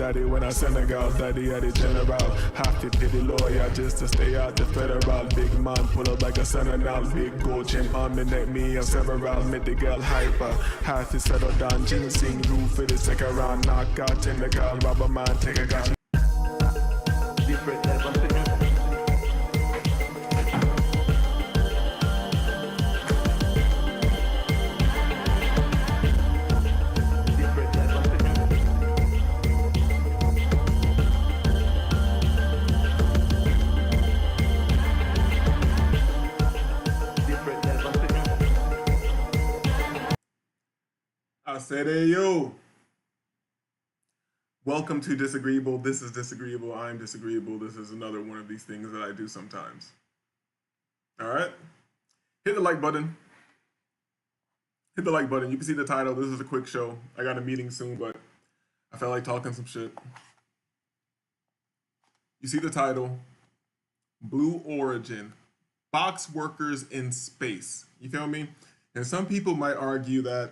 daddy when I Senegal, daddy at the general. Half to pay the lawyer just to stay out the federal. Big man pull up like a senegal. Big gold chain on me neck, me and several. Make the girl hyper. Half to settle down, ginseng roof for the second round. Knock out technical, rubber man take a gun. Different level to me. I said, hey, yo. Welcome to Disagreeable. This is Disagreeable. I'm Disagreeable. This is another one of these things that I do sometimes. All right? Hit the like button. Hit the like button. You can see the title. This is a quick show. I got a meeting soon, but I felt like talking some shit. You see the title. Blue Origin. Box workers in space. You feel me? And some people might argue that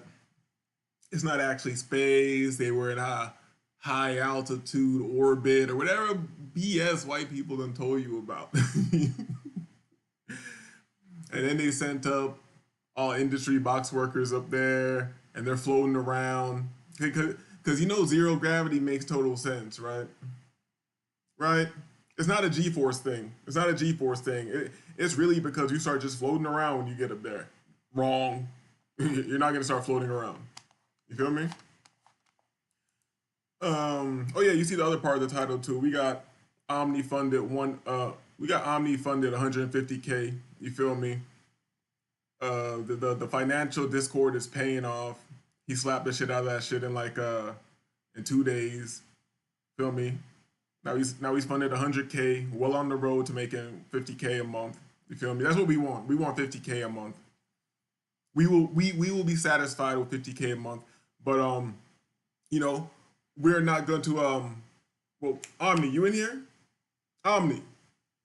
it's not actually space. They were in a high altitude orbit or whatever BS white people done told you about. And then they sent up all industry box workers up there and they're floating around. Because you know zero gravity makes total sense, right? Right? It's not a G-force thing. It's not a G-force thing. It's really because you start just floating around when you get up there. Wrong. You're not going to start floating around. You feel me? Oh yeah, you see the other part of the title too. We got Omni funded 150K. You feel me? The financial discord is paying off. He slapped the shit out of that shit in like in 2 days. Feel me? Now he's funded 100K, well on the road to making 50K a month. You feel me? That's what we want. We want 50K a month. We will be satisfied with 50K a month. But you know, we're not going to well, Omni, you in here? Omni.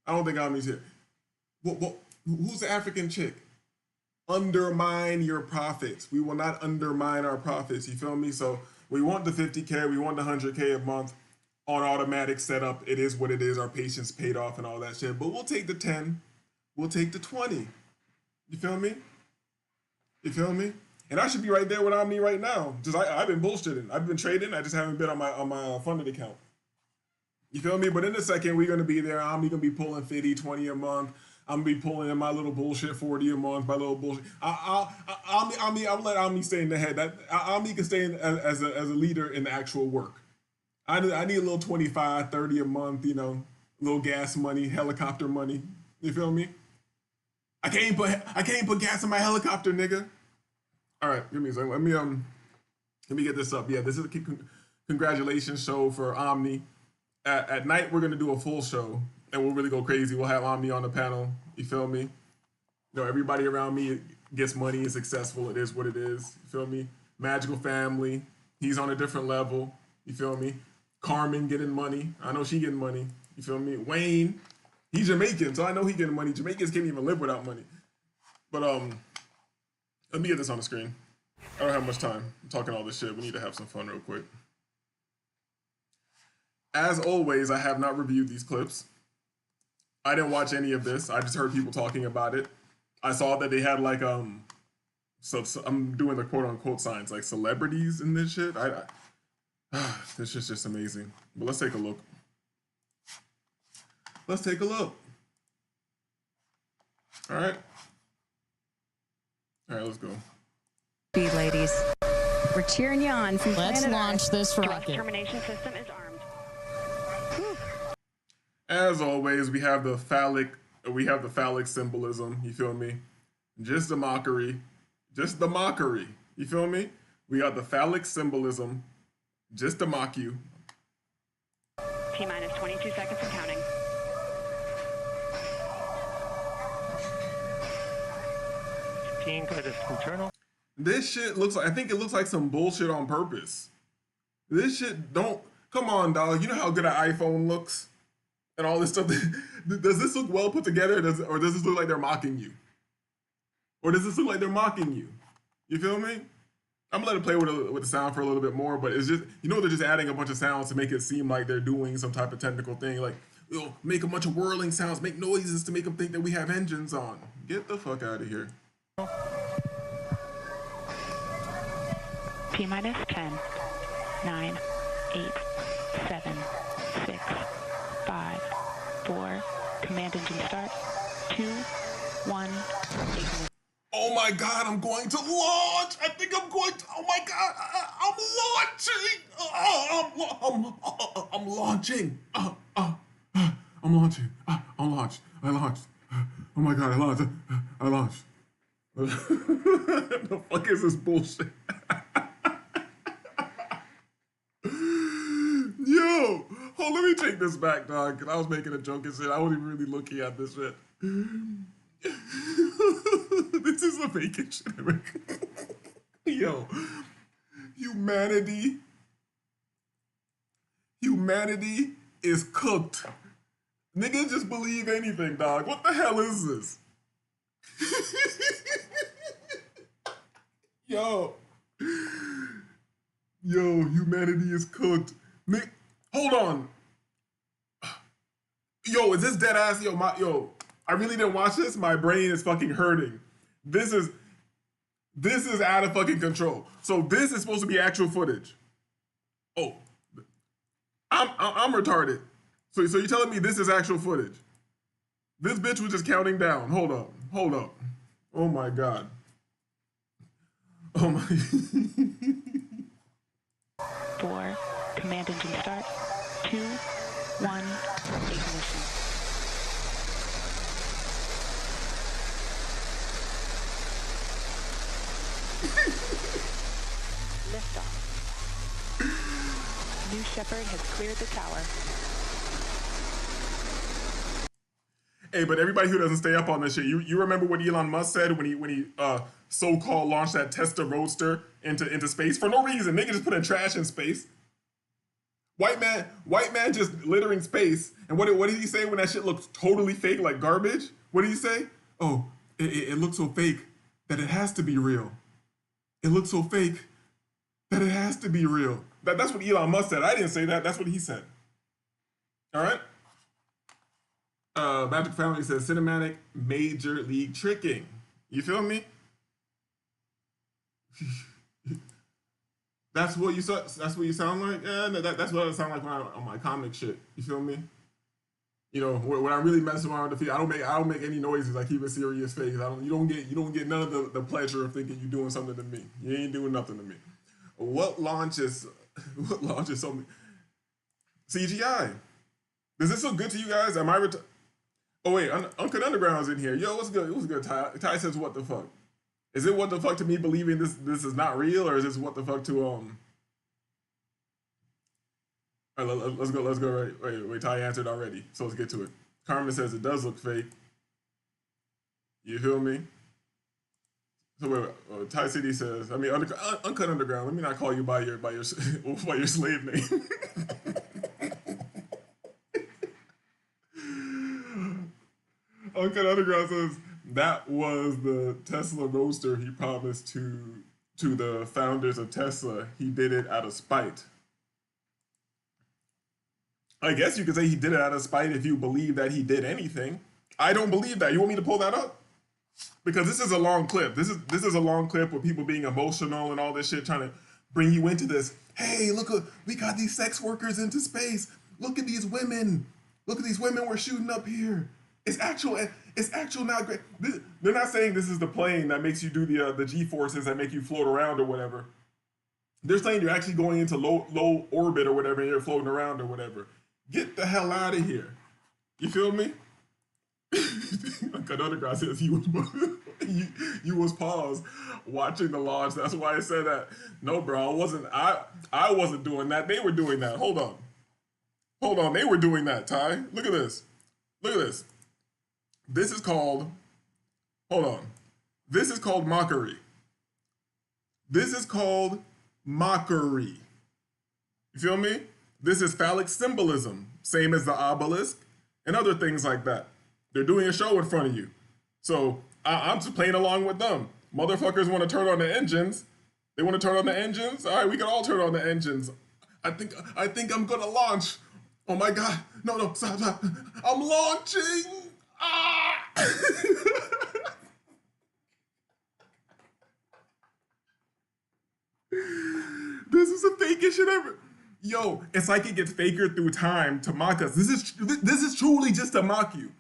I don't think Omni's here. Who's the African chick? Undermine your profits. We will not undermine our profits. You feel me? So we want the 50K, we want the 100K a month on automatic setup. It is what it is. Our patience paid off and all that shit. But we'll take the 10. We'll take the 20. You feel me? You feel me? And I should be right there with Omni right now. Just I've been bullshitting. I've been trading. I just haven't been on my funded account. You feel me? But in a second, we're gonna be there. Omni gonna be pulling 50, 20 a month. I'm gonna be pulling in my little bullshit 40 a month. My little bullshit. I'll let Omni stay in the head. Omni can stay in as a leader in the actual work. I need a little 25, 30 a month. You know, little gas money, helicopter money. You feel me? I can't put gas in my helicopter, nigga. All right, give me a second. Let me get this up. Yeah, this is a congratulations show for Omni. At night we're gonna do a full show and we'll really go crazy. We'll have Omni on the panel. You feel me? You know, everybody around me gets money, is successful. It is what it is. You feel me? Magical family. He's on a different level. You feel me? Carmen getting money. I know she getting money. You feel me? Wayne, he's Jamaican, so I know he getting money. Jamaicans can't even live without money. But let me get this on the screen. I don't have much time. I'm talking all this shit. We need to have some fun real quick. As always, I have not reviewed these clips. I didn't watch any of this. I just heard people talking about it. I saw that they had like so I'm doing the quote unquote signs like celebrities in this shit. This shit's just amazing. But let's take a look. Let's take a look. All right. All right, let's go. Ladies, we're cheering you on from Let's planet launch Earth. this rocket. Thrust termination system is armed. As always, we have the phallic symbolism. You feel me? Just the mockery. Just the mockery. You feel me? We got the phallic symbolism. Just to mock you. T-minus 22 seconds and counting. Internal. This shit looks like, I think it looks like some bullshit on purpose. This shit don't, come on, dog. You know how good an iPhone looks? And all this stuff. Does this look well put together? Or does this look like they're mocking you? Or does this look like they're mocking you? You feel me? I'm gonna let it play with the sound for a little bit more, but it's just they're just adding a bunch of sounds to make it seem like they're doing some type of technical thing, like make a bunch of whirling sounds, make noises to make them think that we have engines on. Get the fuck out of here. T minus 10, 9, 8, 7, 6, 5, 4. Command engine start. 2, 1. Ignition. Oh my god, I'm going to launch! I think I'm going to. Oh my god, I'm launching! I'm launching! I'm launching. I'm launched. I launched. Oh my god, I launched. I launched. The fuck is this bullshit? Yo, hold, let me take this back, dog, because I was making a joke and shit. I wasn't even really looking at this shit. This is the fakest shit ever. Yo, humanity is cooked. Niggas just believe anything, dog. What the hell is this? Yo, humanity is cooked. Hold on. Yo, is this dead ass? Yo, I really didn't watch this. My brain is fucking hurting. This is out of fucking control. So this is supposed to be actual footage. Oh, I'm retarded. So you're telling me this is actual footage? This bitch was just counting down. Hold up. Oh my god. Oh my. 4. Command engine start. 2, 1. Ignition. Liftoff. New Shepard has cleared the tower. Hey, but everybody who doesn't stay up on this shit, you remember what Elon Musk said when he so-called launched that Tesla Roadster into space for no reason? Nigga just putting trash in space. White man just littering space. And what did he say when that shit looked totally fake, like garbage? What did he say? Oh, it looks so fake that it has to be real. It looks so fake that it has to be real. That's what Elon Musk said. I didn't say that. That's what he said. All right? Magic Family says cinematic major league tricking. You feel me? That's what you sound like. Yeah, that's what I sound like when on my comic shit. You feel me? When I really mess around with the feet, I don't make any noises. I keep a serious face. You don't get none of the pleasure of thinking you're doing something to me. You ain't doing nothing to me. What launches something? CGI. Does this look good to you guys? Am I Oh wait, Uncut Underground's in here. Yo, what's good? What's good, Ty? Ty says, "What the fuck?" Is it what the fuck to me believing this is not real, or is this what the fuck to All right, let's go. Wait. Ty answered already, so let's get to it. Carmen says it does look fake. You feel me? So wait, Ty City says, Uncut Underground. Let me not call you by your by your slave name. Uncut Underground says that was the Tesla Roadster he promised to the founders of Tesla. He did it out of spite. I guess you could say he did it out of spite if you believe that he did anything. I don't believe that. You want me to pull that up? Because this is a long clip. This is a long clip with people being emotional and all this shit, trying to bring you into this. Hey, look, we got these sex workers into space. Look at these women. Look at these women we're shooting up here. It's actual not great. They're not saying this is the plane that makes you do the G-forces that make you float around or whatever. They're saying you're actually going into low orbit or whatever and you're floating around or whatever. Get the hell out of here. You feel me? Another guy says you was paused watching the launch. That's why I said that. No, bro, I wasn't doing that. They were doing that. Hold on. They were doing that, Ty. Look at this. This is called, this is called mockery. This is called mockery. You feel me? This is phallic symbolism, same as the obelisk and other things like that. They're doing a show in front of you. So I'm just playing along with them. Motherfuckers want to turn on the engines. They want to turn on the engines? All right, we can all turn on the engines. I think I'm gonna launch. Oh my god. No, stop. I'm launching. Ah! This is the fakest shit ever. Yo, it's like it gets faker through time to mock us. This is truly just to mock you.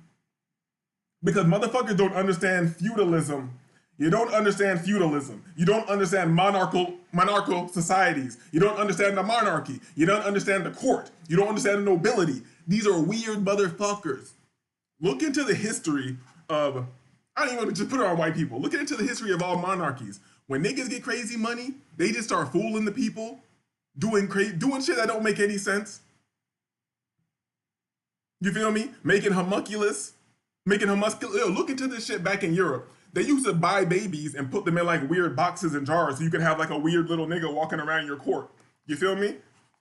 Because motherfuckers don't understand feudalism. You don't understand feudalism. You don't understand monarchical societies. You don't understand the monarchy. You don't understand the court. You don't understand the nobility. These are weird motherfuckers. Look into the history of, I don't even want to just put it on white people. Look into the history of all monarchies. When niggas get crazy money, they just start fooling the people, doing shit that don't make any sense. You feel me? Making homunculus. Yo, look into this shit back in Europe. They used to buy babies and put them in like weird boxes and jars so you could have like a weird little nigga walking around your court. You feel me?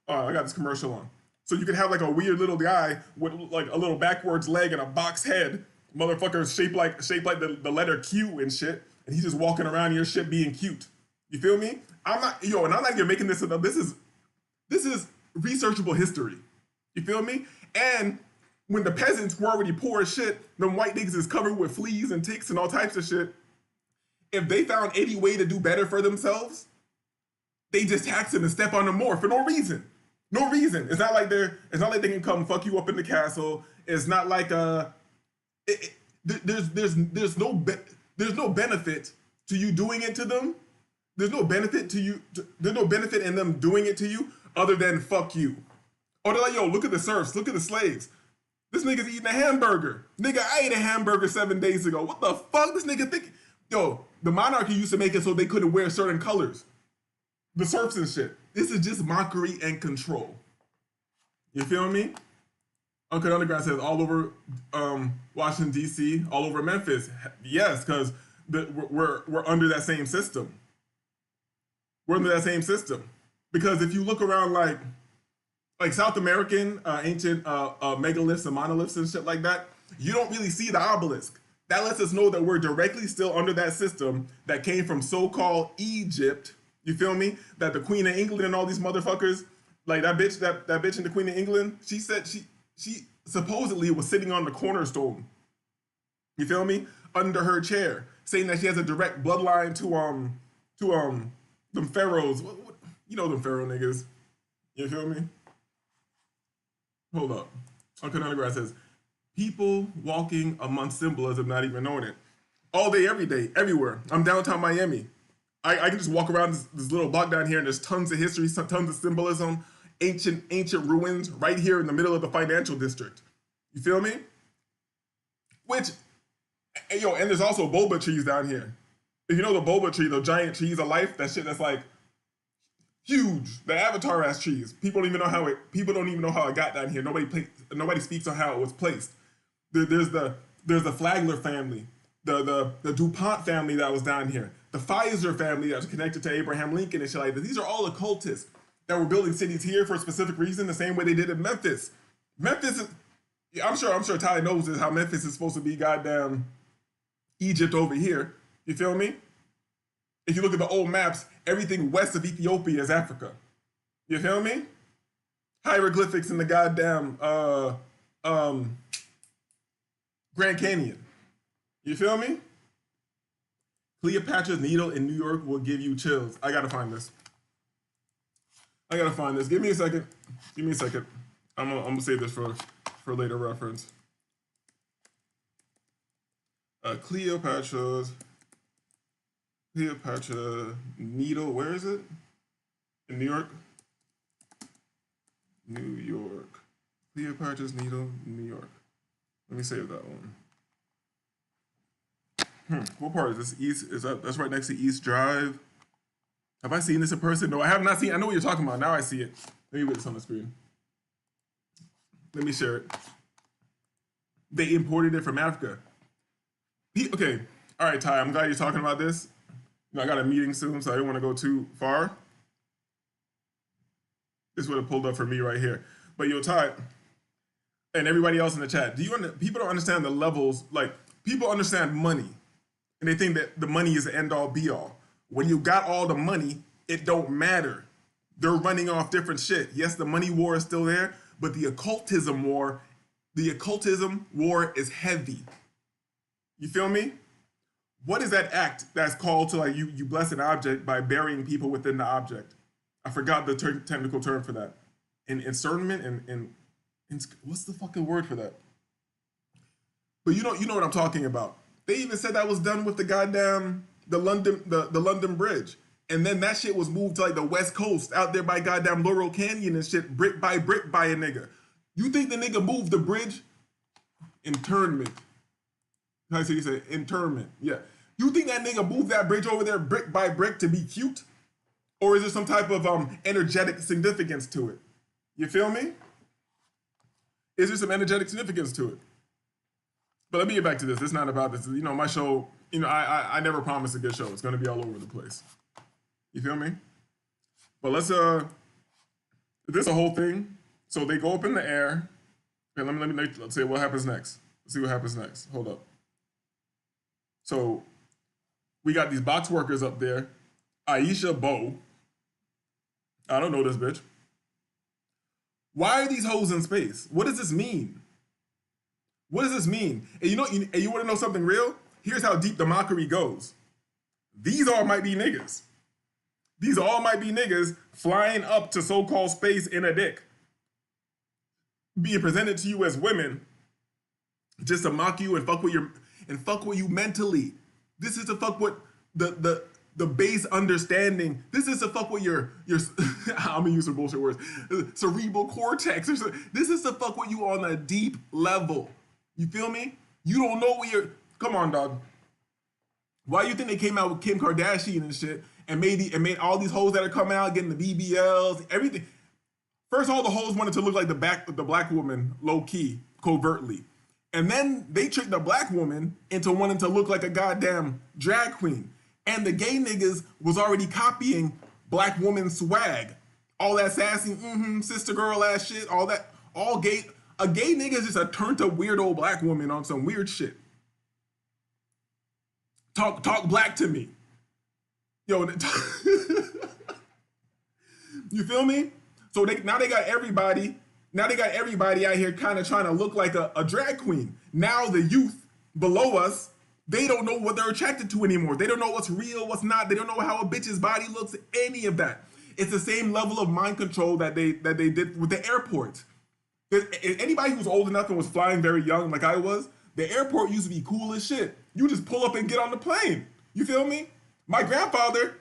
I got this commercial on. So you could have like a weird little guy with like a little backwards leg and a box head, motherfucker shaped like the letter Q and shit, and he's just walking around your shit being cute. You feel me? And I'm not even making this up. This is researchable history. You feel me? And when the peasants were already poor as shit, them white niggas is covered with fleas and ticks and all types of shit. If they found any way to do better for themselves, they just tax them and step on them more for no reason. No reason. It's not like they can come fuck you up in the castle. It's not like there's no benefit to you doing it to them. There's no benefit to you. There's no benefit in them doing it to you other than fuck you. Or they're like, yo, look at the serfs, look at the slaves. This nigga's eating a hamburger. Nigga, I ate a hamburger 7 days ago. What the fuck? This nigga think, yo, the monarchy used to make it so they couldn't wear certain colors. The serfs and shit. This is just mockery and control. You feel me? Uncle Underground says all over Washington, D.C., all over Memphis. Yes, because we're under that same system. We're under that same system. Because if you look around like South American ancient megaliths and monoliths and shit like that, you don't really see the obelisk. That lets us know that we're directly still under that system that came from so-called Egypt. You feel me? That the Queen of England and all these motherfuckers, like that bitch in the Queen of England, she said she supposedly was sitting on the cornerstone. You feel me? Under her chair, saying that she has a direct bloodline to them pharaohs. You know them pharaoh niggas. You feel me? Hold up. Uncle Underground says, people walking amongst symbolism, not even knowing it. All day, every day, everywhere. I'm downtown Miami. I can just walk around this little block down here and there's tons of history, tons of symbolism, ancient ruins right here in the middle of the financial district. You feel me? And there's also boba trees down here. If you know the boba tree, the giant trees of life, that shit that's like huge, the avatar ass trees. People don't even know how it got down here. Nobody speaks on how it was placed. There's the Flagler family, the DuPont family that was down here, the Pfizer family that was connected to Abraham Lincoln and shit like that. These are all occultists that were building cities here for a specific reason, the same way they did in Memphis. Memphis is, I'm sure Ty knows this, how Memphis is supposed to be goddamn Egypt over here. You feel me? If you look at the old maps, everything west of Ethiopia is Africa. You feel me? Hieroglyphics in the goddamn Grand Canyon. You feel me? Cleopatra's Needle in New York will give you chills. I gotta find this. Give me a second. I'm gonna save this for later reference. Cleopatra Needle. Where is it? In New York. New York. Cleopatra's Needle, New York. Let me save that one. What part is this? East? That's right next to East Drive. Have I seen this in person? No, I have not seen. I know what you're talking about. Now I see it. Let me put this on the screen. Let me share it. They imported it from Africa. Okay. All right, Ty. I'm glad you're talking about this. I got a meeting soon, so I don't want to go too far. This would have pulled up for me right here. But yo, Ty, and everybody else in the chat, people don't understand the levels. Like, people understand money, and they think that the money is the end all be all. When you got all the money, it don't matter. They're running off different shit. Yes, the money war is still there, but the occultism war is heavy. You feel me? What is that act that's called to, like, you bless an object by burying people within the object? I forgot the technical term for that. Encirclement and what's the fucking word for that? But you know what I'm talking about. They even said that was done with the goddamn the London Bridge. And then that shit was moved to like the West Coast out there by goddamn Laurel Canyon and shit, brick by a nigga. You think the nigga moved the bridge? Internment. How you say internment? Yeah. You think that nigga moved that bridge over there brick by brick to be cute? Or is there some type of energetic significance to it? You feel me? Is there some energetic significance to it? But let me get back to this. It's not about this. You know, my show, you know, I never promise a good show. It's going to be all over the place. You feel me? But let's, this a whole thing. So they go up in the air. Okay, let's say what happens next. Let's see what happens next. Hold up. So we got these box workers up there. Aisha Bowe. I don't know this bitch. Why are these hoes in space? What does this mean? What does this mean? And you want to know something real? Here's how deep the mockery goes. These all might be niggas. These all might be niggas flying up to so-called space in a dick, being presented to you as women, just to mock you and fuck with you mentally. This is to fuck with the base understanding. This is to fuck with your I'm gonna use some bullshit words, cerebral cortex. This is to fuck with you on a deep level. You feel me? You don't know where you're. Come on, dog. Why do you think they came out with Kim Kardashian and shit and made all these hoes that are coming out getting the BBLs, everything? First, all the hoes wanted to look like the black woman, low key, covertly, and then they tricked the black woman into wanting to look like a goddamn drag queen. And the gay niggas was already copying black woman swag, all that sassy, sister girl ass shit, all that, all gay. A gay nigga is just a turned up weird old black woman on some weird shit. Talk black to me. Yo, you feel me? So now they got everybody out here kind of trying to look like a drag queen. Now the youth below us, they don't know what they're attracted to anymore. They don't know what's real, what's not. They don't know how a bitch's body looks, any of that. It's the same level of mind control that they did with the airport. Anybody who's old enough and was flying very young like I was, the airport used to be cool as shit. You just pull up and get on the plane. You feel me? My grandfather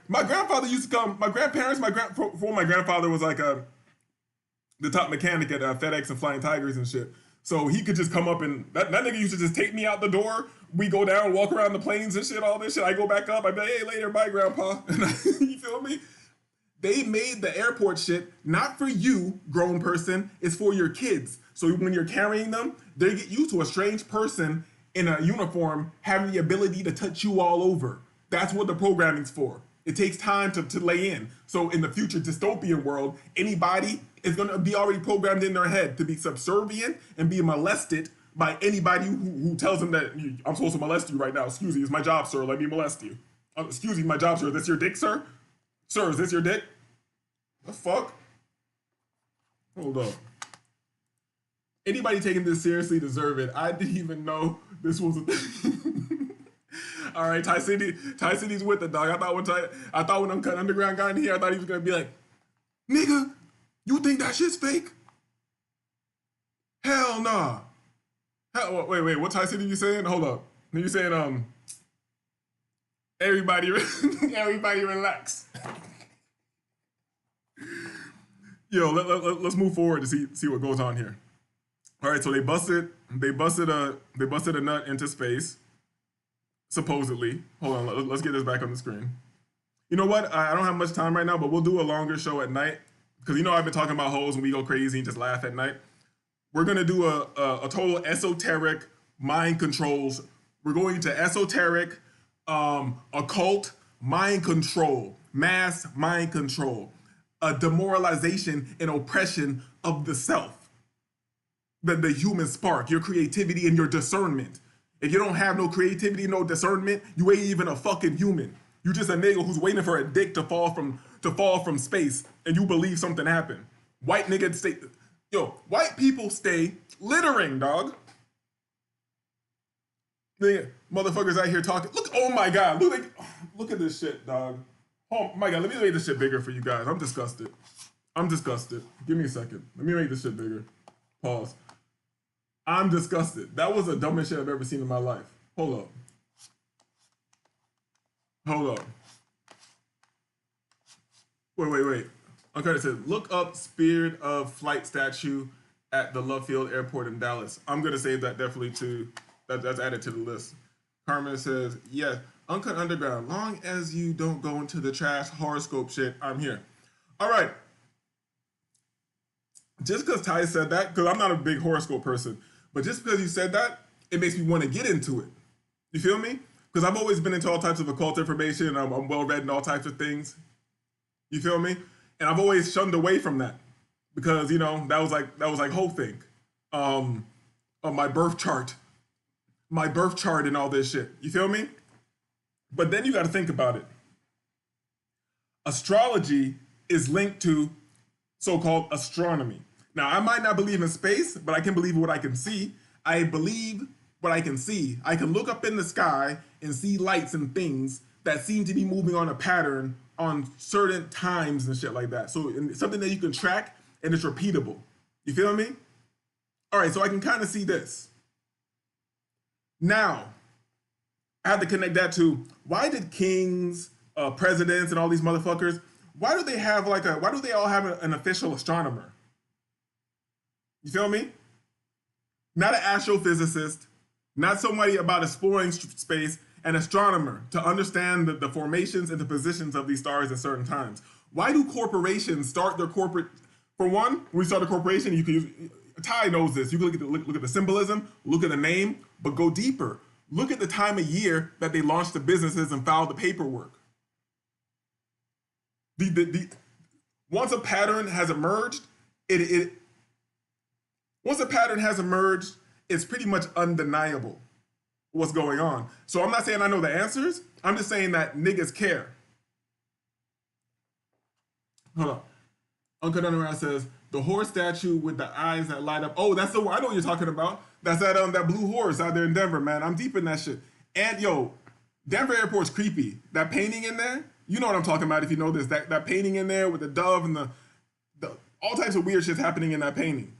used to come, my grandfather was like the top mechanic at FedEx and Flying Tigers and shit. So he could just come up and, that nigga used to just take me out the door. We go down, walk around the planes and shit, all this shit. I go back up, I be like, hey, later, bye, grandpa. You feel me? They made the airport shit not for you, grown person, it's for your kids. So when you're carrying them, they get used to a strange person in a uniform having the ability to touch you all over. That's what the programming's for. It takes time to lay in. So in the future dystopian world, anybody is gonna be already programmed in their head to be subservient and be molested by anybody who tells them that I'm supposed to molest you right now. Excuse me, it's my job, sir. Let me molest you. Excuse me, my job, sir. Is this your dick, sir? Sir, is this your dick? The fuck? Hold up. Anybody taking this seriously deserve it. I didn't even know this was a thing. All right, Ty City's with it, dog. I thought when Uncut Underground got in here, I thought he was gonna be like, nigga, you think that shit's fake? Hell nah. Wait, what Ty City you saying? Hold up. You saying everybody relax. Yo, let's move forward to see what goes on here. All right, so they busted a nut into space, supposedly. Hold on, let's get this back on the screen. You know what? I don't have much time right now, but we'll do a longer show at night because you know I've been talking about hoes and we go crazy and just laugh at night. We're gonna do a total esoteric mind controls. We're going to esoteric, occult mind control, mass mind control, a demoralization and oppression of the self. The human spark, your creativity and your discernment. If you don't have no creativity, no discernment, you ain't even a fucking human. You just a nigga who's waiting for a dick to fall from to fall from space and you believe something happened. White niggas stay, white people stay littering, dog. The motherfuckers out here talking. Look, oh my God, look at this shit, dog. Oh my God, let me make this shit bigger for you guys. I'm disgusted. Give me a second. Let me make this shit bigger. Pause. I'm disgusted. That was the dumbest shit I've ever seen in my life. Hold up. Wait. Okay, it says, look up Spirit of Flight statue at the Love Field Airport in Dallas. I'm gonna save that definitely too. That's added to the list. Carmen says, yes, Uncut Underground, long as you don't go into the trash horoscope shit, I'm here. All right. Just because Ty said that, because I'm not a big horoscope person, but just because you said that, it makes me want to get into it. You feel me? Because I've always been into all types of occult information, and I'm well read in all types of things. You feel me? And I've always shunned away from that because that was like whole thing, my birth chart and all this shit. You feel me? But then you got to think about it. Astrology is linked to so-called astronomy. Now, I might not believe in space, but I can believe what I can see. I believe what I can see. I can look up in the sky and see lights and things that seem to be moving on a pattern on certain times and shit like that. So it's something that you can track and it's repeatable. You feel me? All right, so I can kind of see this. Now, I have to connect that to why did kings, presidents, and all these motherfuckers, why do they all have an official astronomer? You feel me? Not an astrophysicist, not somebody about exploring space, an astronomer to understand the formations and the positions of these stars at certain times. Why do corporations start their corporate? For one, when you start a corporation, you can use, Ty knows this. You can look at the symbolism, look at the name, but go deeper. Look at the time of year that they launched the businesses and filed the paperwork. Once a pattern has emerged, it's pretty much undeniable what's going on. So I'm not saying I know the answers. I'm just saying that niggas care. Hold on. Uncle Underground says, the horse statue with the eyes that light up. Oh, that's the one. I know what you're talking about. That's that blue horse out there in Denver, man. I'm deep in that shit. And Denver Airport's creepy. That painting in there, you know what I'm talking about if you know this. That painting in there with the dove and the all types of weird shit's happening in that painting.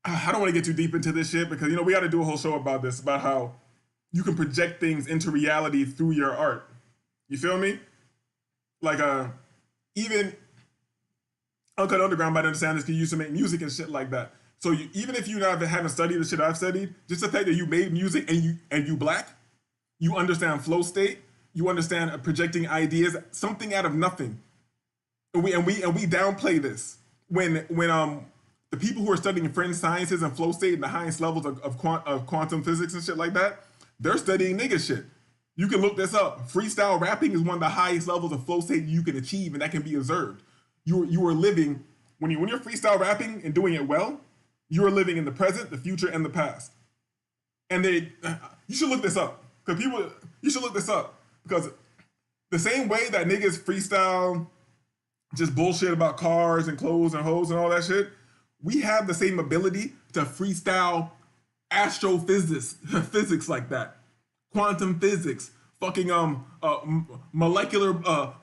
I don't want to get too deep into this shit because, we got to do a whole show about this, about how you can project things into reality through your art. You feel me? Like, even Uncut Underground might understand this because you used to make music and shit like that. So even if you haven't studied the shit I've studied, just the fact that you made music and you black, you understand flow state, you understand projecting ideas, something out of nothing. And we downplay this when the people who are studying fringe sciences and flow state and the highest levels of quantum physics and shit like that, they're studying nigga shit. You can look this up. Freestyle rapping is one of the highest levels of flow state you can achieve, and that can be observed. You are living when you're freestyle rapping and doing it well. You are living in the present, the future, and the past. And you should look this up because the same way that niggas freestyle just bullshit about cars and clothes and hoes and all that shit, we have the same ability to freestyle astrophysics, physics like that, quantum physics, fucking molecular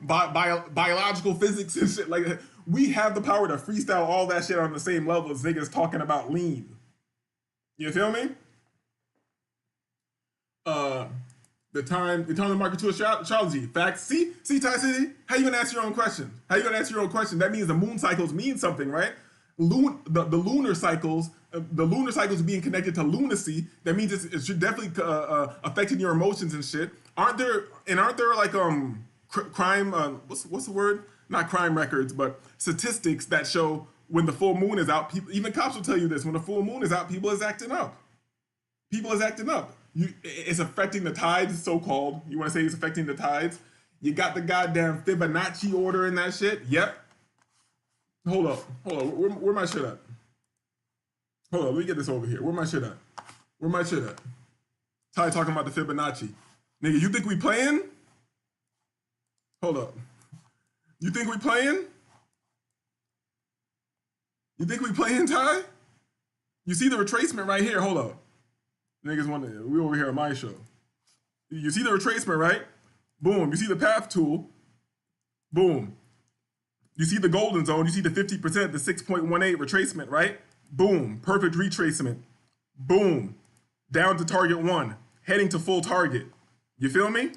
biological physics and shit like that. We have the power to freestyle all that shit on the same level as niggas talking about lean. You feel me? The time to market to astrology. Facts. See, Ty City, how you gonna answer your own question? That means the moon cycles mean something, right? The lunar cycles being connected to lunacy, that means it should definitely affecting your emotions and shit. Aren't there like crime what's the word? Not crime records, but statistics that show when the full moon is out, people, even cops will tell you this, when the full moon is out, people is acting up. It's affecting the tides, so-called. You want to say it's affecting the tides? You got the goddamn Fibonacci order in that shit? Yep. Hold up. Where my shit at? Hold up, let me get this over here. Where my shit at? Ty talking about the Fibonacci. Nigga, you think we playing? Hold up. You think we playing? You think we playing, Ty? You see the retracement right here. Hold up. Niggas want to, we over here on my show. You see the retracement, right? Boom. You see the path tool. Boom. You see the golden zone. You see the 50%, the 6.18 retracement, right? Boom. Perfect retracement. Boom. Down to target 1. Heading to full target. You feel me?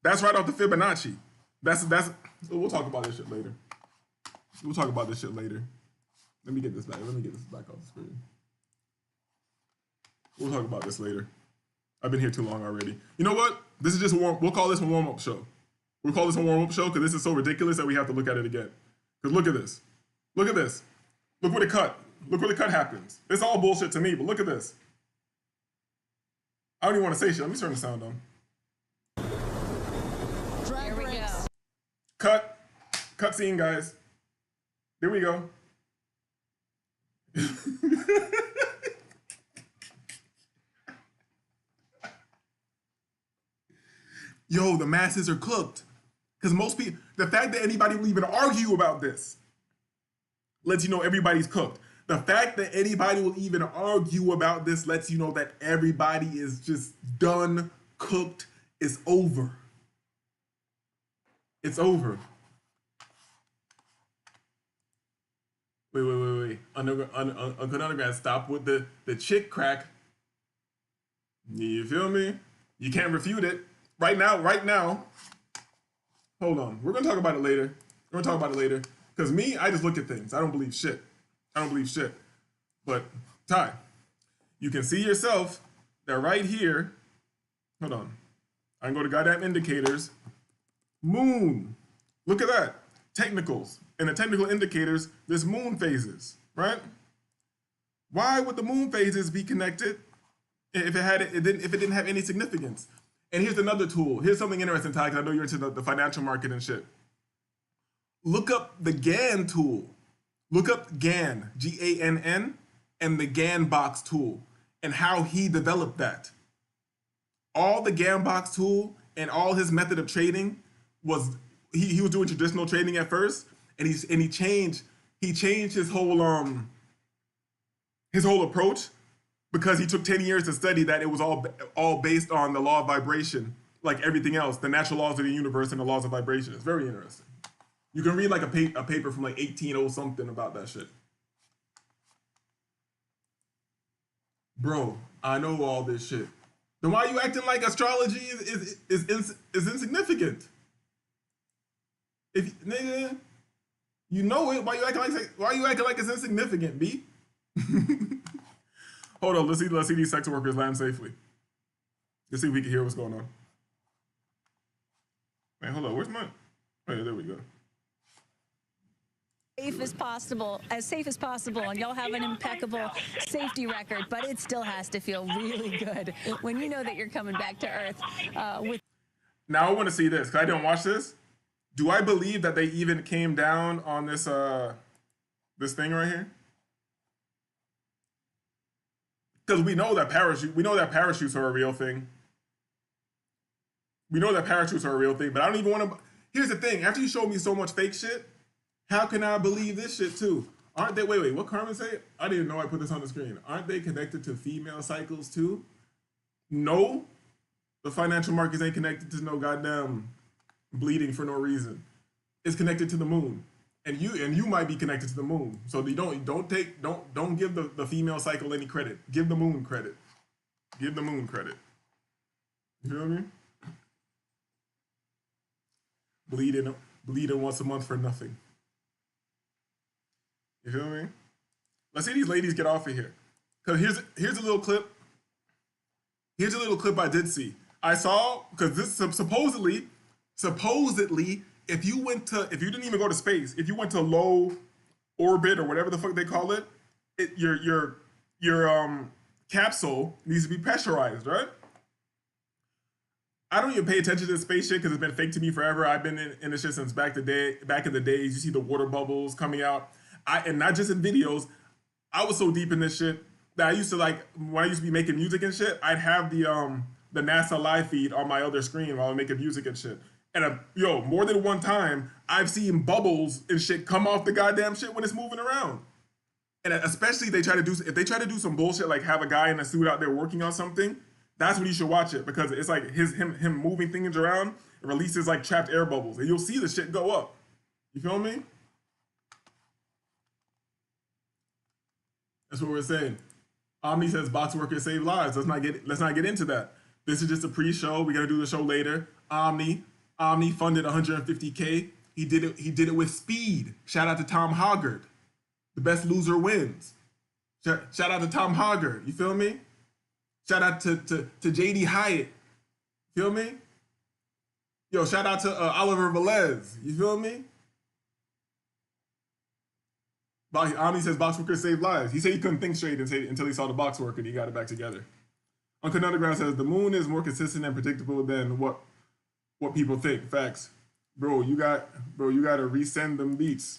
That's right off the Fibonacci. That's. We'll talk about this shit later. We'll talk about this shit later. Let me get this back. Let me get this back off the screen. We'll talk about this later. I've been here too long already. You know what? This is just a we'll call this a warm-up show. We'll call this a warm-up show because this is so ridiculous that we have to look at it again. Because look at this. Look at this. Look where the cut. Look where the cut happens. It's all bullshit to me, but look at this. I don't even want to say shit. Let me turn the sound on. Here we go. Cut. Cut scene, guys. Here we go. Yo, the masses are cooked. Because most people, the fact that anybody will even argue about this lets you know everybody's cooked. The fact that anybody will even argue about this lets you know that everybody is just done, cooked, it's over. It's over. Wait. Undergrad, stop with the chick crack. You feel me? You can't refute it. Right now. Hold on. We're gonna talk about it later. Because me, I just look at things. I don't believe shit. But Ty, you can see yourself that right here. Hold on. I can go to goddamn indicators. Moon. Look at that. Technicals. In the technical indicators, there's moon phases, right? Why would the moon phases be connected if it didn't have any significance? And here's another tool. Here's something interesting, Ty, because I know you're into the financial market and shit. Look up the GAN tool. Look up GAN, G-A-N-N, and the GAN box tool and how he developed that. All the GAN box tool and all his method of trading was he was doing traditional trading at first, and he changed his whole approach because he took 10 years to study that it was all based on the law of vibration, like everything else, the natural laws of the universe and the laws of vibration. It's very interesting. You can read like a paper from like 1800 something about that shit. Bro, I know all this shit. Then why are you acting like astrology is insignificant? If nigga, you know it, why you acting like it's insignificant, B? Hold on, let's see these sex workers land safely. Let's see if we can hear what's going on. Wait, hold on, where's my? Wait, there we go. As safe as possible, and y'all have an impeccable safety record, but it still has to feel really good when you know that you're coming back to Earth with. Now I want to see this, because I didn't watch this. Do I believe that they even came down on this this thing right here? Because we know that parachutes are a real thing. But I don't even want to. Here's the thing: after you showed me so much fake shit, how can I believe this shit too? Aren't they? Wait. What Carmen say? I didn't know I put this on the screen. Aren't they connected to female cycles too? No, the financial markets ain't connected to no goddamn bleeding for no reason. It's connected to the moon, and you might be connected to the moon. So you don't give the female cycle any credit. Give the moon credit. You feel me? Bleeding once a month for nothing. You feel me? Let's see these ladies get off of here. Cause here's a little clip. Here's a little clip I did see. I saw, because this supposedly, if you didn't even go to space, if you went to low orbit or whatever the fuck they call it, your capsule needs to be pressurized, right? I don't even pay attention to the space shit because it's been fake to me forever. I've been in this shit since back in the days. You see the water bubbles coming out. And not just in videos. I was so deep in this shit that I used to, like, when I used to be making music and shit, I'd have the NASA live feed on my other screen while I'm making music and shit. And yo, more than one time, I've seen bubbles and shit come off the goddamn shit when it's moving around. And especially if they try to do some bullshit like have a guy in a suit out there working on something, that's when you should watch it, because it's like him moving things around, it releases like trapped air bubbles, and you'll see the shit go up. You feel me? That's what we're saying. Omni says box workers save lives. Let's not get into that. This is just a pre-show. We're gonna do the show later. Omni funded 150K. He did it with speed. Shout out to Tom Hoggard. The best loser wins. Shout out to Tom Hoggard. You feel me? Shout out to JD Hyatt. Feel me? Yo, shout out to Oliver Velez. You feel me? Omni says box workers save lives. He said he couldn't think straight until he saw the box worker and he got it back together. Uncle Underground says the moon is more consistent and predictable than what people think. Facts. Bro, you gotta resend them beats.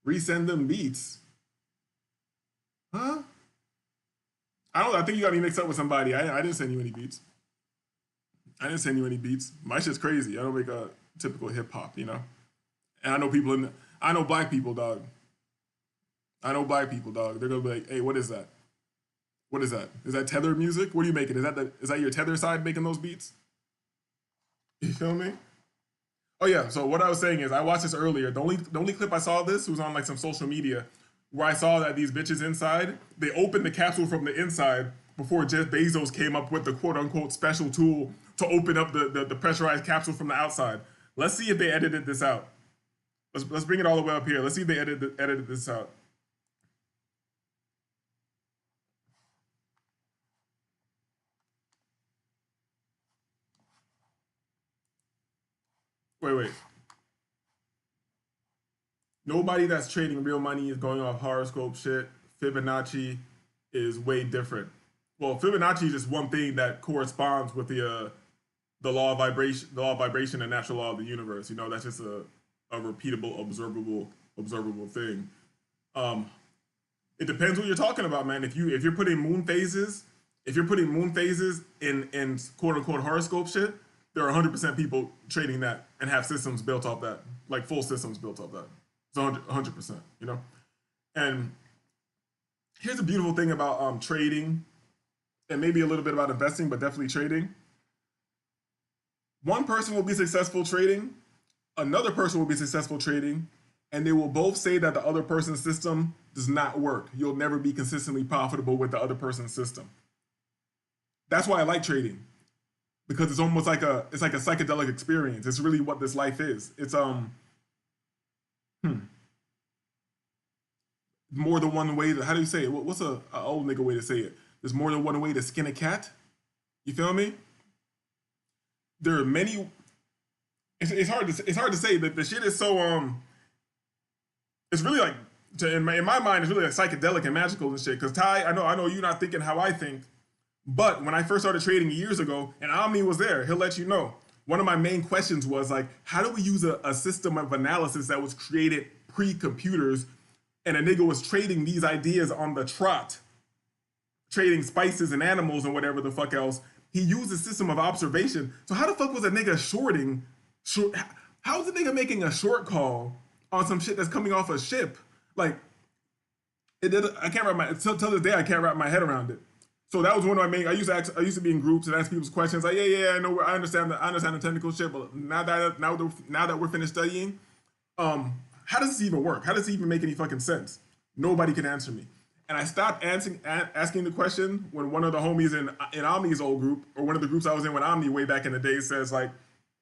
Resend them beats. Huh? I think you got me mixed up with somebody. I didn't send you any beats. My shit's crazy. I don't make a typical hip hop, you know? And I know black people, dog. They're gonna be like, hey, what is that? What is that? Is that tether music? What are you making? Is that your tether side making those beats? You feel me? Oh yeah, so what I was saying is I watched this earlier. The only clip I saw of this was on like some social media where I saw that these bitches inside, they opened the capsule from the inside before Jeff Bezos came up with the quote unquote special tool to open up the pressurized capsule from the outside. Let's see if they edited this out. Let's bring it all the way up here. Let's see if they edited this out. Wait. Nobody that's trading real money is going off horoscope shit. Fibonacci is way different. Well, Fibonacci is just one thing that corresponds with the law of vibration, and natural law of the universe. You know, that's just a repeatable, observable thing. It depends what you're talking about, man. If you're putting moon phases in quote unquote horoscope shit, there are 100% people trading that and have systems built off that, like full systems built off that. It's 100%, you know? And here's the beautiful thing about trading, and maybe a little bit about investing, but definitely trading. One person will be successful trading, another person will be successful trading, and they will both say that the other person's system does not work. You'll never be consistently profitable with the other person's system. That's why I like trading. Because it's almost like a psychedelic experience. It's really what this life is. It's more than one way to, how do you say it? What's a old nigga way to say it? There's more than one way to skin a cat. You feel me? There are many. It's hard to say that the shit is so it's really like in my mind it's really like psychedelic and magical and shit. Cause Ty, I know you're not thinking how I think. But when I first started trading years ago, and Omni was there, he'll let you know. One of my main questions was like, how do we use a system of analysis that was created pre-computers, and a nigga was trading these ideas on the trot, trading spices and animals and whatever the fuck else. He used a system of observation. So how the fuck was a nigga shorting? How is a nigga making a short call on some shit that's coming off a ship? Like, I can't wrap my, till this day I can't wrap my head around it. So that was one of my main. I used to be in groups and ask people's questions. Like, yeah, I know, I understand the technical shit, but now that we're finished studying, how does this even work? How does it even make any fucking sense? Nobody can answer me. And I stopped asking the question when one of the homies in Omni's old group, or one of the groups I was in with Omni way back in the day, says like,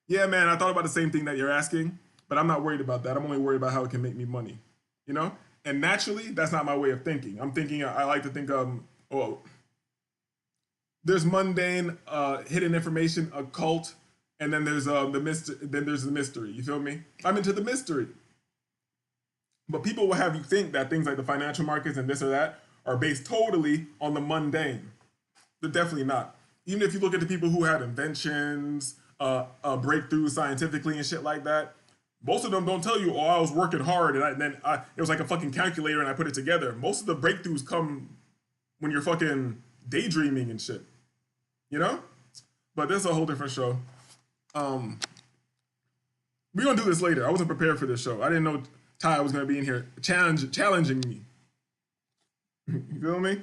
yeah, man, I thought about the same thing that you're asking, but I'm not worried about that. I'm only worried about how it can make me money, you know? And naturally, that's not my way of thinking. I'm thinking, I like to think, there's mundane, hidden information, occult, and then there's the mystery. You feel me? I'm into the mystery. But people will have you think that things like the financial markets and this or that are based totally on the mundane. They're definitely not. Even if you look at the people who had inventions, breakthroughs scientifically and shit like that, most of them don't tell you, oh, I was working hard and then it was like a fucking calculator and I put it together. Most of the breakthroughs come when you're fucking daydreaming and shit, you know? But this is a whole different show. We're gonna do this later. I wasn't prepared for this show. I didn't know Ty was gonna be in here challenging me. You feel me?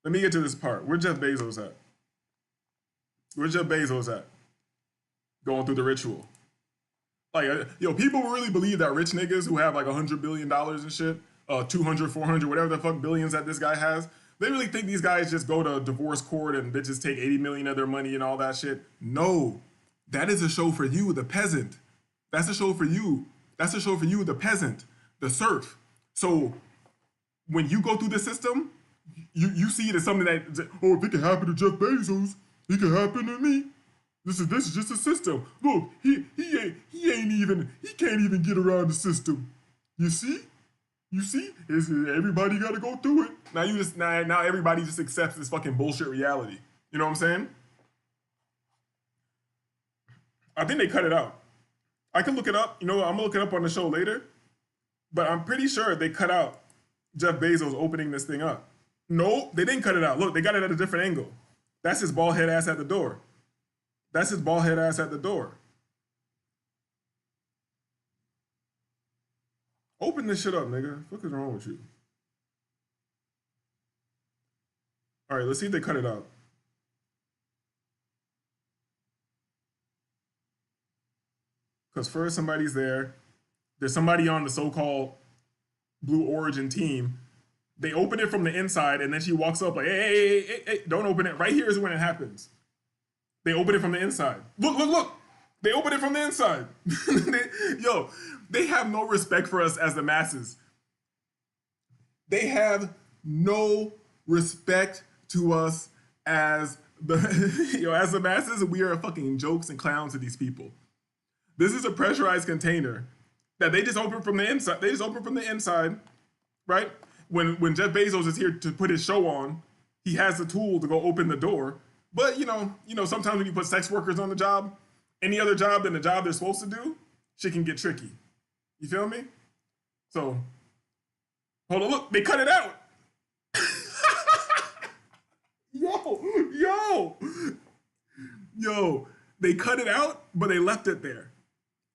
Let me get to this part. Where Jeff Bezos at? Where's Jeff Bezos at? Going through the ritual. Like, yo, people really believe that rich niggas who have like $100 billion and shit, 200, 400, whatever the fuck billions that this guy has, they really think these guys just go to divorce court and bitches take 80 million of their money and all that shit. No, that is a show for you, the peasant. That's a show for you. That's a show for you, the peasant, the serf. So when you go through the system, you see it as something that, oh, if it can happen to Jeff Bezos, it can happen to me. This is just a system. Look, he can't even get around the system. You see? Everybody got to go through it. Now everybody just accepts this fucking bullshit reality. You know what I'm saying? I think they cut it out. I can look it up. You know, I'm gonna look it up on the show later. But I'm pretty sure they cut out Jeff Bezos opening this thing up. No, they didn't cut it out. Look, they got it at a different angle. That's his bald head ass at the door. That's his bald head ass at the door. Open this shit up, nigga. What is wrong with you? All right, let's see if they cut it out. Because first somebody's there. There's somebody on the so-called Blue Origin team. They open it from the inside, and then she walks up like, hey, don't open it. Right here is when it happens. They open it from the inside. Look. They open it from the inside. They have no respect for us as the masses. They have no respect to us as as the masses. We are fucking jokes and clowns to these people. This is a pressurized container that they just open from the inside. They just open from the inside, right? When Jeff Bezos is here to put his show on, he has the tool to go open the door. But you know, sometimes when you put sex workers on the job, any other job than the job they're supposed to do, shit can get tricky. You feel me? So, hold on, look, they cut it out. Yo, they cut it out, but they left it there.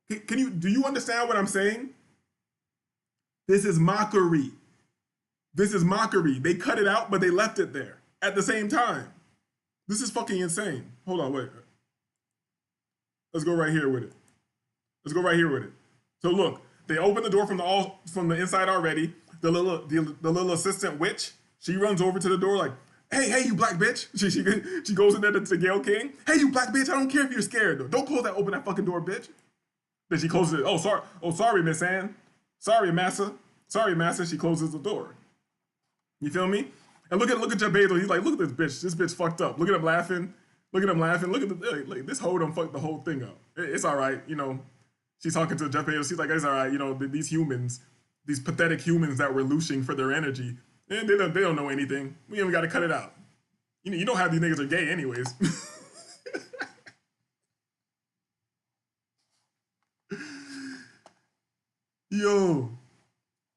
Do you understand what I'm saying? This is mockery. This is mockery. They cut it out, but they left it there at the same time. This is fucking insane. Hold on, wait. Let's go right here with it. So look, they open the door from the inside already. The little assistant witch, she runs over to the door like, hey, you black bitch. She goes in there to Gail King. Hey, you black bitch. I don't care if you're scared though. Don't open that fucking door, bitch. Then she closes it. Oh, sorry, Miss Ann. Sorry, Massa. She closes the door. You feel me? And look at Jeff Bezos. He's like, look at this bitch. This bitch fucked up. Look at him laughing. Look at this hoe done fucked the whole thing up. It's all right. She's talking to Jeff Bezos. She's like, it's all right. These humans, these pathetic humans that we're looshing for their energy, and they don't know anything. We even got to cut it out. You know how these niggas are gay anyways. Yo.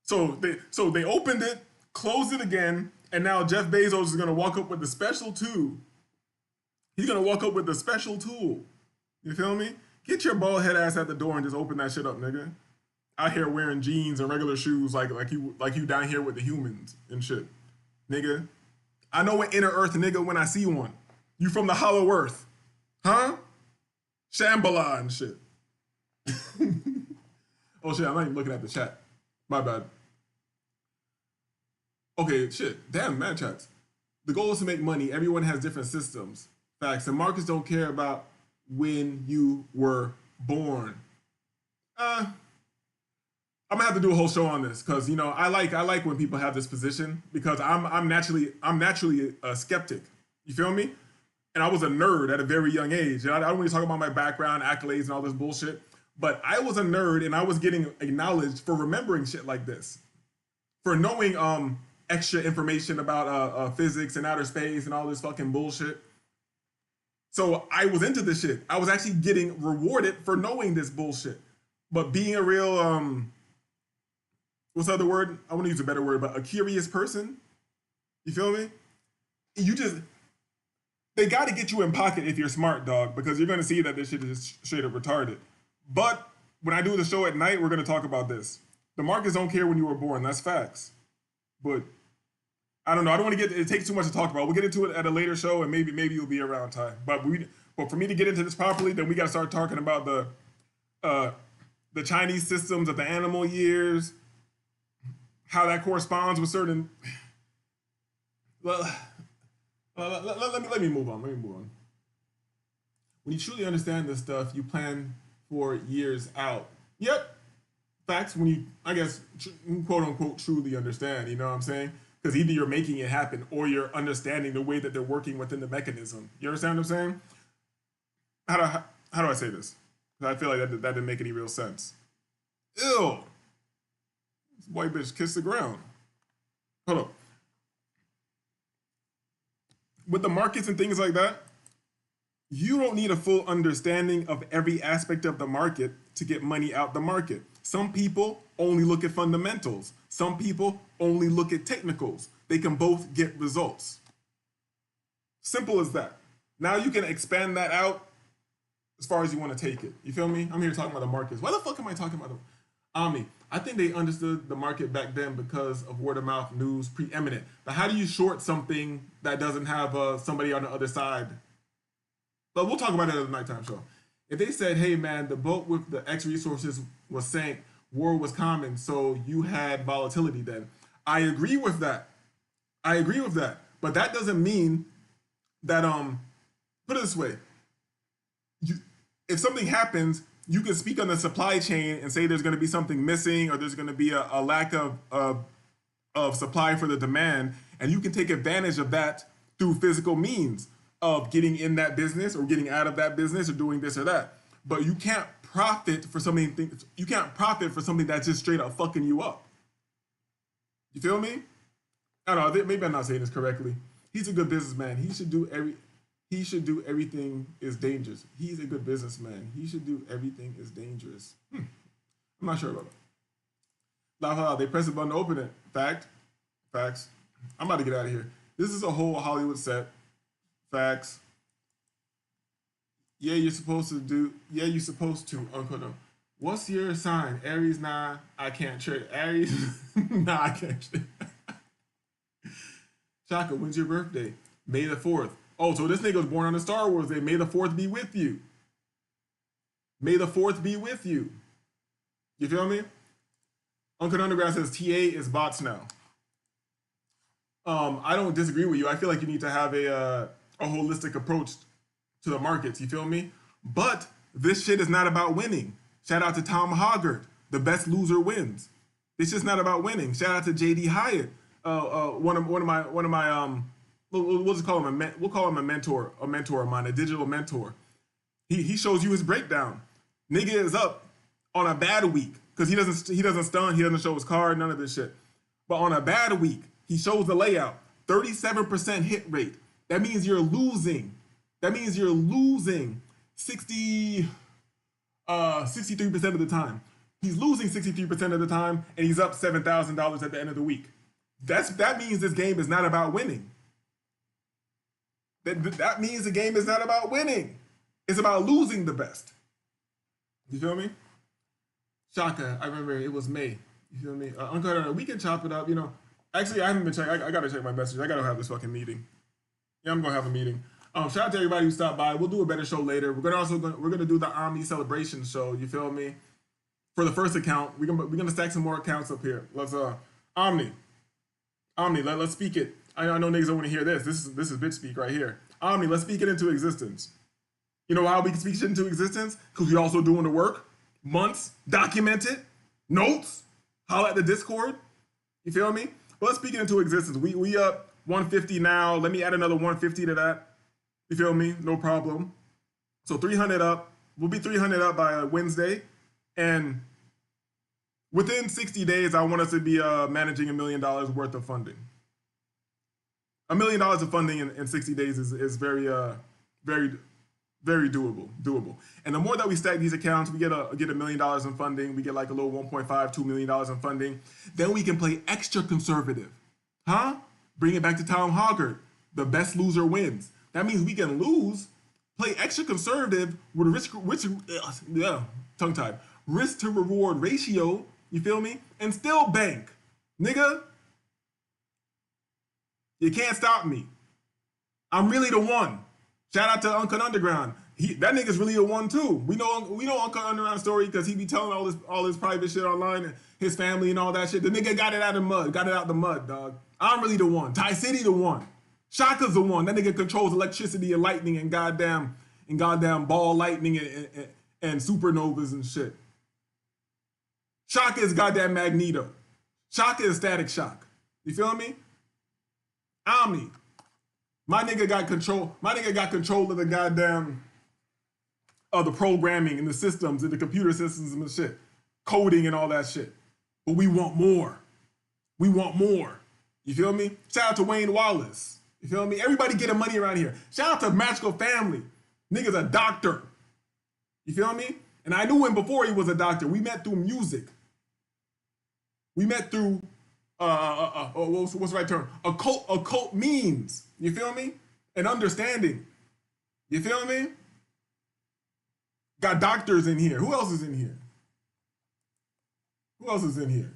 So they opened it, closed it again, and now Jeff Bezos is gonna walk up with the special tool. He's gonna walk up with the special tool. You feel me? Get your bald head ass at the door and just open that shit up, nigga. Out here wearing jeans and regular shoes like you down here with the humans and shit. Nigga. I know an inner earth nigga when I see one. You from the hollow earth. Huh? Shambhala and shit. Oh shit, I'm not even looking at the chat. My bad. Okay, shit. Damn, man chats. The goal is to make money. Everyone has different systems. Facts. And markets don't care about when you were born. I'm gonna have to do a whole show on this because I like when people have this position because I'm naturally a skeptic. You feel me? And I was a nerd at a very young age. And I don't really talk about my background, accolades, and all this bullshit. But I was a nerd and I was getting acknowledged for remembering shit like this, for knowing extra information about physics and outer space and all this fucking bullshit. So I was into this shit. I was actually getting rewarded for knowing this bullshit. But being a real, what's the other word? I want to use a better word, but a curious person. You feel me? You just, They got to get you in pocket if you're smart, dog, because you're going to see that this shit is straight up retarded. But when I do the show at night, we're going to talk about this. The markets don't care when you were born. That's facts. But I don't know. I don't want to get. It takes too much to talk about. We'll get into it at a later show, and maybe you'll be around time. But for me to get into this properly, then we got to start talking about the Chinese systems of the animal years, how that corresponds with certain. Well, let me move on. Let me move on. When you truly understand this stuff, you plan for years out. Yep, facts. When you, I guess, quote unquote, truly understand. You know what I'm saying? Because either you're making it happen or you're understanding the way that they're working within the mechanism. You understand what I'm saying? How do I say this? I feel like that didn't make any real sense. Ew. This white bitch kissed the ground. Hold up. With the markets and things like that, you don't need a full understanding of every aspect of the market to get money out the market. Some people only look at fundamentals. Some people only look at technicals. They can both get results. Simple as that. Now you can expand that out as far as you want to take it. You feel me? I'm here talking about the markets. Why the fuck am I talking about the Omni? I think they understood the market back then because of word of mouth news preeminent. But how do you short something that doesn't have somebody on the other side? But we'll talk about it at the nighttime show. If they said, hey man, the boat with the X resources was sank, war was common, so you had volatility then. I agree with that. I agree with that. But that doesn't mean that, put it this way, if something happens, you can speak on the supply chain and say there's going to be something missing or there's going to be a lack of supply for the demand, and you can take advantage of that through physical means of getting in that business or getting out of that business or doing this or that. But you can't profit for something. You can't profit for something that's just straight up fucking you up. You feel me? I don't know. Maybe I'm not saying this correctly. He's a good businessman. He should do everything is dangerous. He's a good businessman. He should do everything is dangerous. I'm not sure about that. They press a button to open it. Facts. I'm about to get out of here. This is a whole Hollywood set. Facts. Yeah, you're supposed to. Uncle them. What's your sign? Aries. Nah, I can't trade. Aries. Nah, I can't trade. Shaka, when's your birthday? May the 4th. Oh, so this nigga was born on the Star Wars Day. May the 4th be with you. May the 4th be with you. You feel me? Uncle Underground says TA is bots now. I don't disagree with you. I feel like you need to have a holistic approach to the markets. You feel me? But this shit is not about winning. Shout out to Tom Hoggart. The best loser wins. It's just not about winning. Shout out to JD Hyatt. One of my we'll just call him we'll call him a mentor of mine, a digital mentor. He shows you his breakdown. Nigga is up on a bad week because he doesn't stun, he doesn't show his card, none of this shit. But on a bad week, he shows the layout. 37% hit rate. That means you're losing. 63% of the time. He's losing 63% of the time, and he's up $7,000 at the end of the week. That means this game is not about winning. That means the game is not about winning. It's about losing the best. You feel me? Shaka, I remember it was May. You feel me? Uncle, we can chop it up. You know, actually, I haven't been checking. I gotta check my message. I gotta have this fucking meeting. Yeah, I'm gonna have a meeting. Shout out to everybody who stopped by. We'll do a better show later. We're gonna do the Omni celebration show. You feel me? For the first account, we're gonna stack some more accounts up here. Let's Omni. Let's speak it. I know niggas don't want to hear this. This is bitch speak right here. Omni, let's speak it into existence. You know how we can speak shit into existence? Because we also doing the work. Months, documented, notes, holla at the Discord. You feel me? But let's speak it into existence. We up 150 now. Let me add another 150 to that. You feel me? No problem. So 300 up. We'll be 300 up by Wednesday. And within 60 days, I want us to be managing $1 million worth of funding. $1 million of funding in 60 days is very doable. And the more that we stack these accounts, we get $1 million in funding. We get like a little $1.5-2 million in funding. Then we can play extra conservative. Bring it back to Tom Hoggart. The best loser wins. That means we can lose, play extra conservative with a tongue tied, risk to reward ratio, you feel me? And still bank. Nigga, you can't stop me. I'm really the one. Shout out to Uncut Underground. That nigga's really the one too. We know Uncut Underground story because he be telling all his private shit online and his family and all that shit. The nigga got it out of the mud. Got it out the mud, dog. I'm really the one. Ty City the one. Shaka's the one. That nigga controls electricity and lightning and goddamn ball lightning and supernovas and shit. Shaka is goddamn Magneto. Shaka is Static Shock. You feel me? Omni. My nigga got control. My nigga got control of the goddamn the programming and the systems and the computer systems and the shit, coding and all that shit. But we want more. We want more. You feel me? Shout out to Wayne Wallace. You feel me? Everybody getting money around here. Shout out to Magical Family. Nigga's a doctor. You feel me? And I knew him before he was a doctor. We met through music. We met through what's the right term? Occult means. You feel me? And understanding. You feel me? Got doctors in here. Who else is in here? Who else is in here?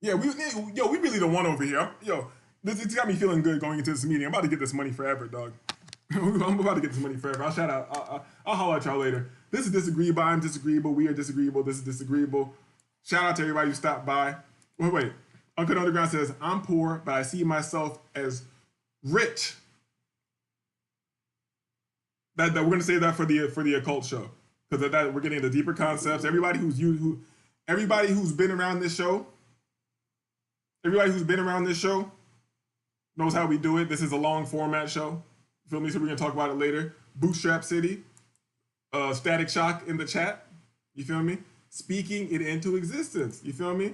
Yeah, we really the one over here. It's got me feeling good going into this meeting. I'm about to get this money forever, dog. I'm about to get this money forever. I'll shout out. I'll holler at y'all later. This is disagreeable. I'm disagreeable. We are disagreeable. This is disagreeable. Shout out to everybody who stopped by. Wait. Uncle Underground says, I'm poor, but I see myself as rich. That we're gonna say that for the occult show. Because of that, we're getting into deeper concepts. Everybody who's been around this show, knows how we do it. This is a long format show. You feel me? So we're gonna talk about it later. Bootstrap City, Static Shock in the chat. You feel me? Speaking it into existence. You feel me?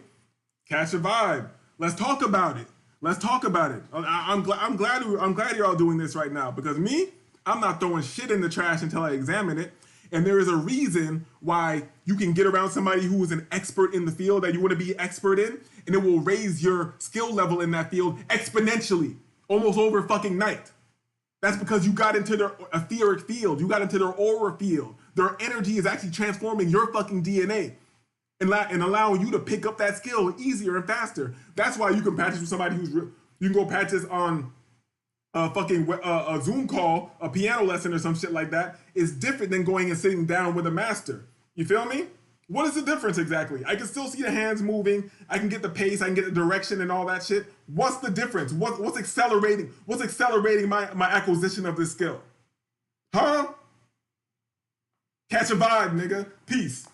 Catch a vibe. Let's talk about it. I'm glad you're all doing this right now because me, I'm not throwing shit in the trash until I examine it. And there is a reason why you can get around somebody who is an expert in the field that you want to be expert in, and it will raise your skill level in that field exponentially, almost over fucking night. That's because you got into their etheric field, you got into their aura field. Their energy is actually transforming your fucking DNA and allowing you to pick up that skill easier and faster. That's why you can practice with somebody you can go practice on a Zoom call, a piano lesson or some shit like that is different than going and sitting down with a master. You feel me? What is the difference exactly? I can still see the hands moving. I can get the pace. I can get the direction and all that shit. What's the difference? What's accelerating? What's accelerating my acquisition of this skill? Huh? Catch a vibe, nigga. Peace.